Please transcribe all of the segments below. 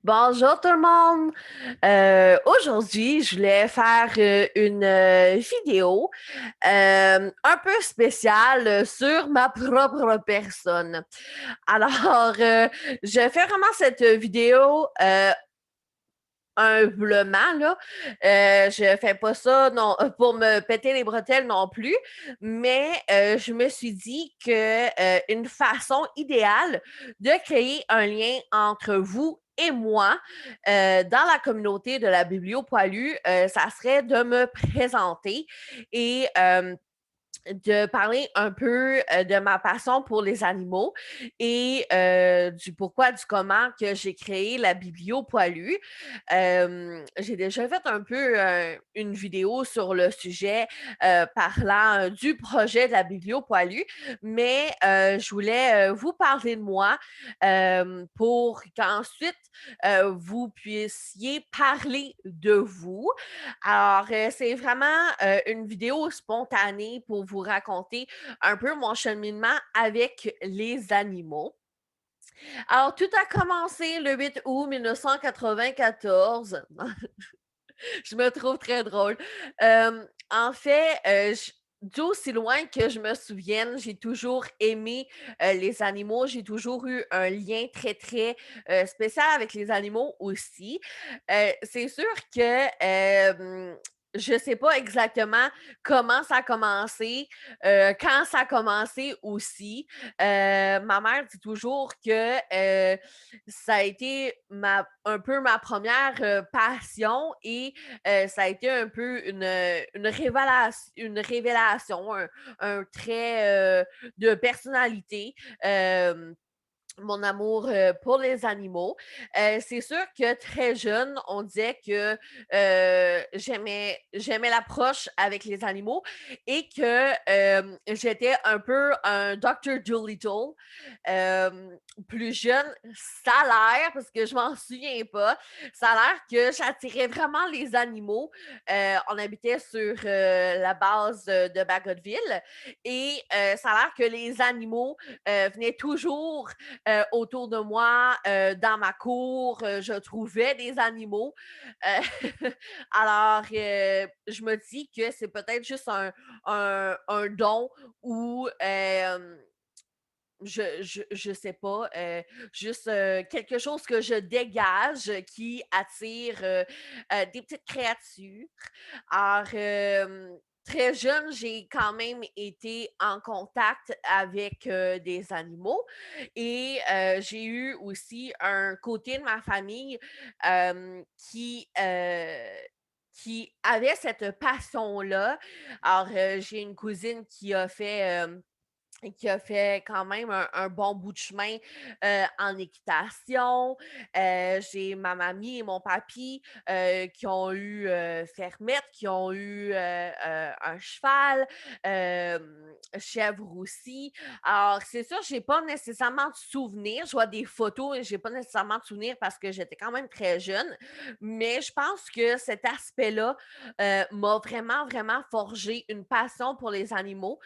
Bonjour tout le monde. Aujourd'hui, je voulais faire une vidéo un peu spéciale sur ma propre personne. Alors, je fais vraiment cette vidéo humblement, là. Je fais pas ça non, pour me péter les bretelles non plus, mais je me suis dit que une façon idéale de créer un lien entre vous et moi dans la communauté de la Bibliopoilue, ça serait de me présenter et de parler un peu de ma passion pour les animaux et du pourquoi, du comment que j'ai créé la Biblio Poilue. J'ai déjà fait un peu une vidéo sur le sujet parlant du projet de la Biblio Poilue, mais je voulais vous parler de moi pour qu'ensuite vous puissiez parler de vous. Alors, c'est vraiment une vidéo spontanée pour vous raconter un peu mon cheminement avec les animaux. Alors, tout a commencé le 8 août 1994. Je me trouve très drôle. En fait, d'aussi loin que je me souvienne, j'ai toujours aimé les animaux. J'ai toujours eu un lien très, très spécial avec les animaux aussi. C'est sûr que je sais pas exactement comment ça a commencé, quand ça a commencé aussi. Ma mère dit toujours que ça a été un peu ma première passion et ça a été un peu une révélation, un trait de personnalité. Mon amour pour les animaux. C'est sûr que très jeune, on disait que j'aimais l'approche avec les animaux et que j'étais un peu un Dr. Dolittle. Euh, Plus jeune, ça a l'air, parce que je m'en souviens pas, ça a l'air que j'attirais vraiment les animaux. On habitait sur la base de Bagotville et ça a l'air que les animaux venaient toujours autour de moi, dans ma cour, je trouvais des animaux. Alors, je me dis que c'est peut-être juste un don ou je sais pas, juste quelque chose que je dégage qui attire des petites créatures. Alors, très jeune, j'ai quand même été en contact avec des animaux et j'ai eu aussi un côté de ma famille euh, qui, euh, qui avait cette passion-là. Alors, j'ai une cousine qui a fait quand même un bon bout de chemin en équitation. J'ai ma mamie et mon papy qui ont eu fermette, qui ont eu un cheval, chèvre aussi. Alors, c'est sûr, j'ai pas nécessairement de souvenirs. Je vois des photos et j'ai pas nécessairement de souvenirs parce que j'étais quand même très jeune. Mais je pense que cet aspect-là m'a vraiment, vraiment forgé une passion pour les animaux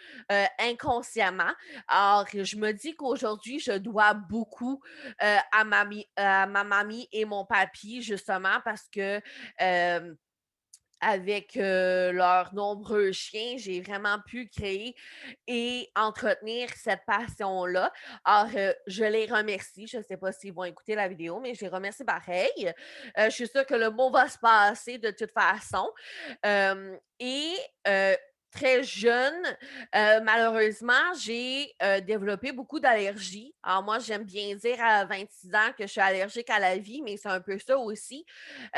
inconsciemment. Alors, je me dis qu'aujourd'hui, je dois beaucoup à ma mamie et mon papy, justement, parce que avec leurs nombreux chiens, j'ai vraiment pu créer et entretenir cette passion-là. Alors, je les remercie. Je ne sais pas s'ils vont écouter la vidéo, mais je les remercie pareil. Je suis sûre que le mot va se passer de toute façon. Et très jeune, malheureusement, j'ai développé beaucoup d'allergies. Alors moi, j'aime bien dire à 26 ans que je suis allergique à la vie, mais c'est un peu ça aussi.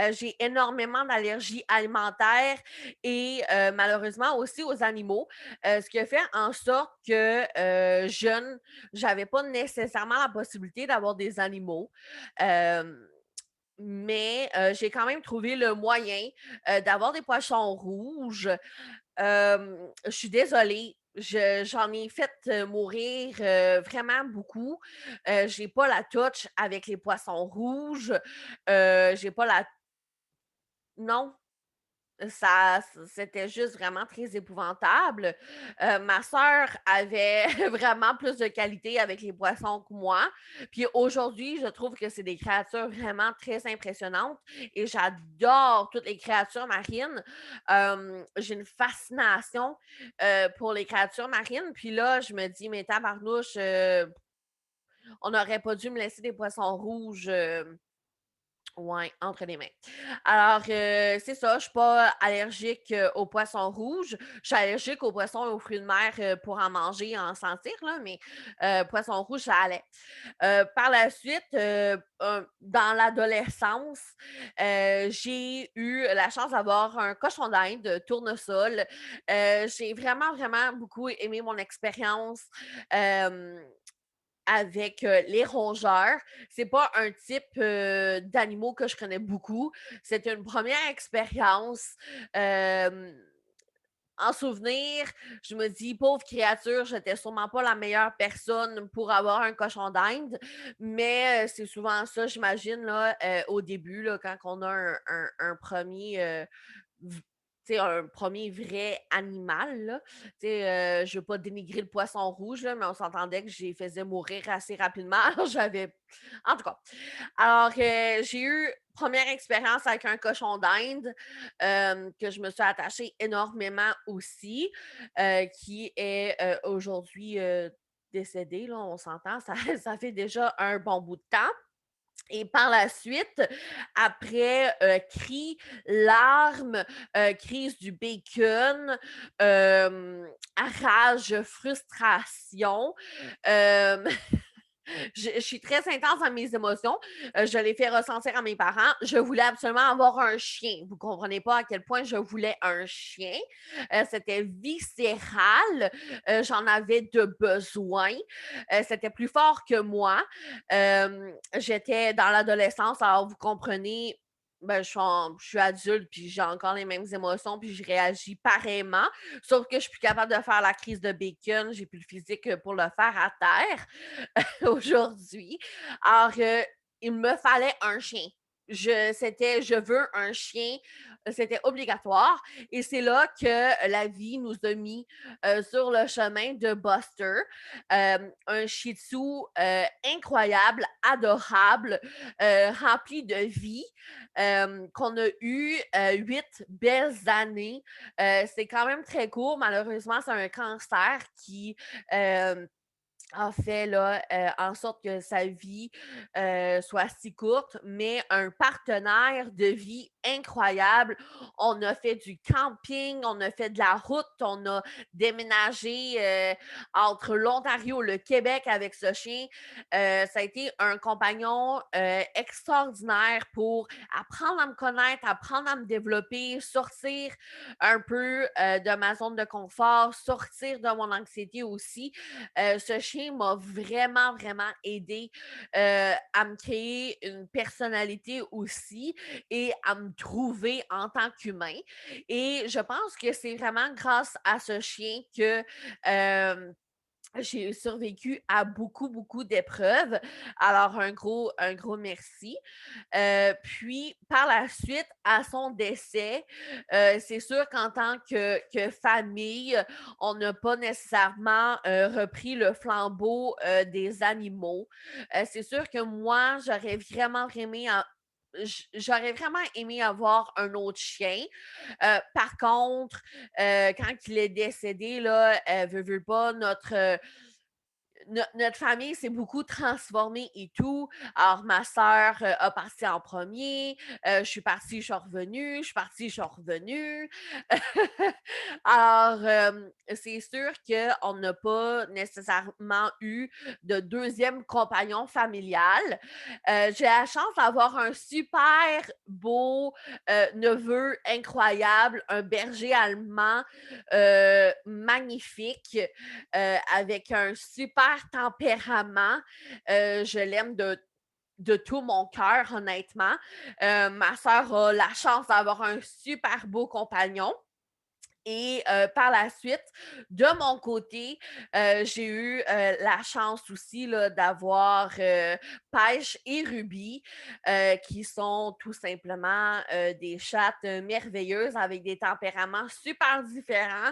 J'ai énormément d'allergies alimentaires et malheureusement aussi aux animaux, ce qui a fait en sorte que jeune, j'avais pas nécessairement la possibilité d'avoir des animaux. Euh, mais j'ai quand même trouvé le moyen d'avoir des poissons rouges. Je suis désolée. J'en ai fait mourir vraiment beaucoup. J'ai pas la touch avec les poissons rouges. J'ai pas la. Non. C'était juste vraiment très épouvantable. Ma sœur avait vraiment plus de qualité avec les poissons que moi. Puis aujourd'hui, je trouve que c'est des créatures vraiment très impressionnantes et j'adore toutes les créatures marines. J'ai une fascination pour les créatures marines. Puis là, je me dis, mais tabarnouche, on n'aurait pas dû me laisser des poissons rouges. Ouais, entre les mains. Alors, c'est ça, je suis pas allergique aux poissons rouges. Je suis allergique aux poissons et aux fruits de mer pour en manger, en sentir, là, mais poissons rouges, ça allait. Par la suite, dans l'adolescence, j'ai eu la chance d'avoir un cochon d'Inde de tournesol. J'ai vraiment, vraiment beaucoup aimé mon expérience. Avec les rongeurs. C'est pas un type d'animaux que je connais beaucoup. C'était une première expérience. Euh, En souvenir, je me dis, pauvre créature, j'étais sûrement pas la meilleure personne pour avoir un cochon d'Inde, mais c'est souvent ça, j'imagine, là, au début, là, quand on a un premier un premier vrai animal, là. Je veux pas dénigrer le poisson rouge, là, mais on s'entendait que j'ai faisais mourir assez rapidement. Alors, j'avais. En tout cas. Alors, j'ai eu première expérience avec un cochon d'Inde que je me suis attachée énormément aussi, qui est aujourd'hui décédé, là, on s'entend, ça fait déjà un bon bout de temps. Et par la suite, après cris, larmes, crise du bacon, rage, frustration, euh, je suis très intense dans mes émotions. Je l'ai fait ressentir à mes parents. Je voulais absolument avoir un chien. Vous ne comprenez pas à quel point je voulais un chien. C'était viscéral. J'en avais de besoin. C'était plus fort que moi. J'étais dans l'adolescence, alors vous comprenez, ben, je suis adulte, puis j'ai encore les mêmes émotions, puis je réagis pareillement. Sauf que je suis plus capable de faire la crise de bacon. J'ai plus le physique pour le faire à terre aujourd'hui. Alors, il me fallait un chien. Je veux un chien, c'était obligatoire. Et c'est là que la vie nous a mis sur le chemin de Buster, un Shih Tzu incroyable, adorable, rempli de vie, qu'on a eu 8 belles années. C'est quand même très court. Malheureusement, c'est un cancer qui a fait là, en sorte que sa vie soit si courte, mais un partenaire de vie incroyable. On a fait du camping, on a fait de la route, on a déménagé entre l'Ontario et le Québec avec ce chien. Ça a été un compagnon extraordinaire pour apprendre à me connaître, apprendre à me développer, sortir un peu de ma zone de confort, sortir de mon anxiété aussi. Ce chien m'a vraiment, vraiment aidé à me créer une personnalité aussi et à me trouver en tant qu'humain. Et je pense que c'est vraiment grâce à ce chien que j'ai survécu à beaucoup, beaucoup d'épreuves. Alors, un gros merci. Puis, par la suite, à son décès, c'est sûr qu'en tant que famille, on n'a pas nécessairement repris le flambeau des animaux. C'est sûr que moi, j'aurais vraiment aimé avoir un autre chien. Par contre, quand il est décédé, là, veut pas, notre famille s'est beaucoup transformée et tout. Alors, ma sœur a parti en premier. Je suis partie, je suis revenue. Je suis partie, je suis revenue. Alors, c'est sûr qu'on n'a pas nécessairement eu de deuxième compagnon familial. J'ai la chance d'avoir un super beau neveu incroyable, un berger allemand magnifique, avec un super tempérament. Je l'aime de tout mon cœur, honnêtement. Ma soeur a la chance d'avoir un super beau compagnon. Et par la suite, de mon côté, j'ai eu la chance aussi là, d'avoir Pêche et Ruby, qui sont tout simplement des chattes merveilleuses avec des tempéraments super différents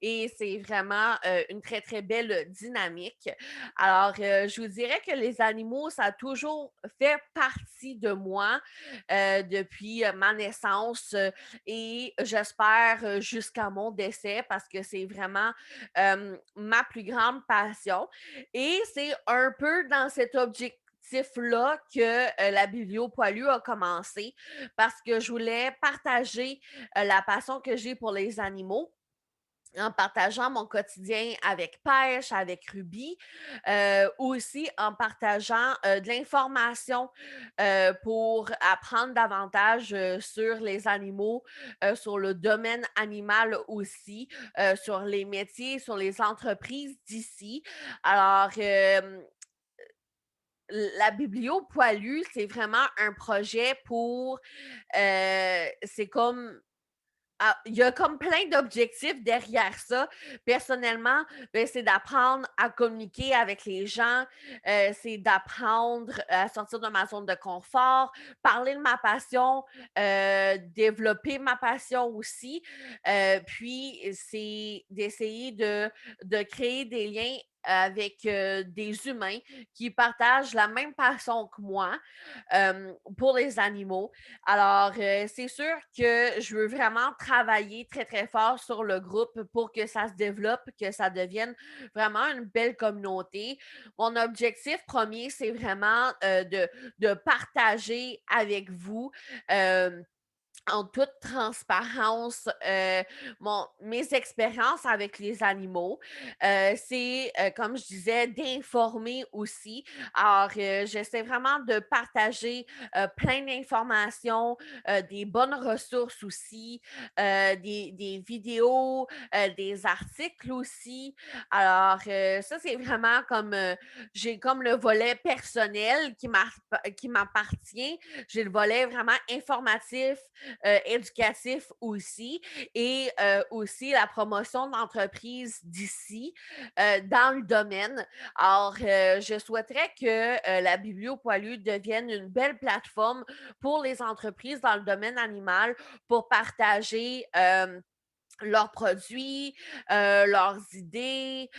et c'est vraiment une très, très belle dynamique. Alors, je vous dirais que les animaux, ça a toujours fait partie de moi depuis ma naissance et j'espère jusqu'à mon décès parce que c'est vraiment ma plus grande passion. Et c'est un peu dans cet objectif-là que la Biblio Poilue a commencé parce que je voulais partager la passion que j'ai pour les animaux en partageant mon quotidien avec Pêche, avec Ruby, aussi en partageant de l'information pour apprendre davantage sur les animaux, sur le domaine animal aussi, sur les métiers, sur les entreprises d'ici. Alors, la Biblio Poilue, c'est vraiment un projet pour, c'est comme il y a comme plein d'objectifs derrière ça. Personnellement, ben, c'est d'apprendre à communiquer avec les gens, c'est d'apprendre à sortir de ma zone de confort, parler de ma passion, développer ma passion aussi. Puis, c'est d'essayer de créer des liens avec des humains qui partagent la même passion que moi pour les animaux. Alors, c'est sûr que je veux vraiment travailler très, très fort sur le groupe pour que ça se développe, que ça devienne vraiment une belle communauté. Mon objectif premier, c'est vraiment de partager avec vous. En toute transparence, mes expériences avec les animaux. C'est, comme je disais, d'informer aussi. Alors, j'essaie vraiment de partager plein d'informations, des bonnes ressources aussi, des vidéos, des articles aussi. Alors, ça, c'est vraiment comme, j'ai comme le volet personnel qui m'appartient. J'ai le volet vraiment informatif, éducatif aussi et aussi la promotion d'entreprises d'ici dans le domaine. Alors, je souhaiterais que la Biblio Poilue devienne une belle plateforme pour les entreprises dans le domaine animal pour partager leurs produits, leurs idées,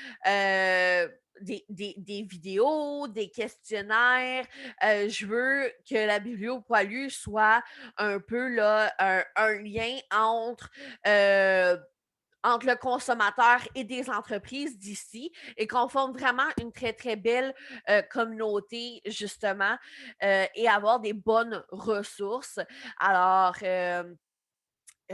des vidéos, des questionnaires. Je veux que la Biblio Poilue soit un peu là, un lien entre le consommateur et des entreprises d'ici et qu'on forme vraiment une très, très belle communauté, justement, et avoir des bonnes ressources. Alors,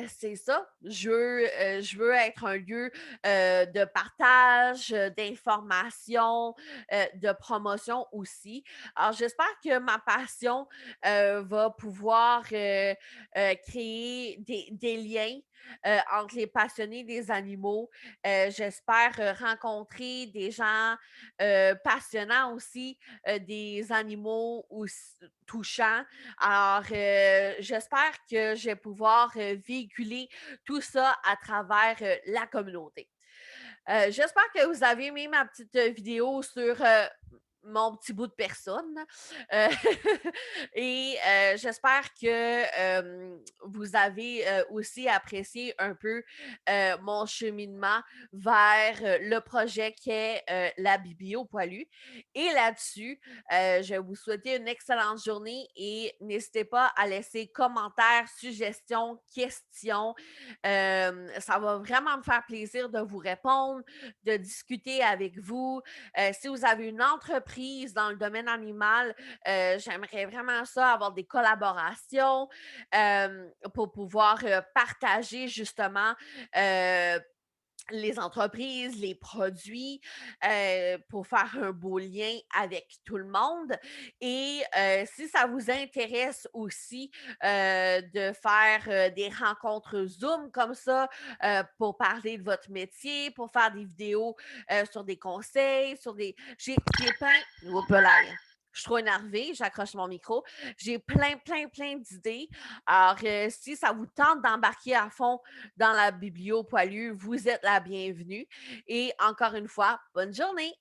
c'est ça. Je veux être un lieu de partage, d'information, de promotion aussi. Alors, j'espère que ma passion va pouvoir créer des liens entre les passionnés des animaux. J'espère rencontrer des gens passionnants aussi, des animaux aussi touchants. Alors, j'espère que je vais pouvoir véhiculer tout ça à travers la communauté. J'espère que vous avez aimé ma petite vidéo sur mon petit bout de personne. Euh, et j'espère que vous avez aussi apprécié un peu mon cheminement vers le projet qu'est la Biblio Poilue. Et là-dessus, je vais vous souhaiter une excellente journée et n'hésitez pas à laisser commentaires, suggestions, questions. Ça va vraiment me faire plaisir de vous répondre, de discuter avec vous. Si vous avez une entreprise dans le domaine animal, j'aimerais vraiment ça, avoir des collaborations pour pouvoir partager justement les entreprises, les produits, pour faire un beau lien avec tout le monde. Et si ça vous intéresse aussi de faire des rencontres Zoom comme ça pour parler de votre métier, pour faire des vidéos sur des conseils, sur des... J'ai plein... Oups là. je suis trop énervée, j'accroche mon micro. J'ai plein d'idées. Alors, si ça vous tente d'embarquer à fond dans la biblio poilue, vous êtes la bienvenue. Et encore une fois, bonne journée!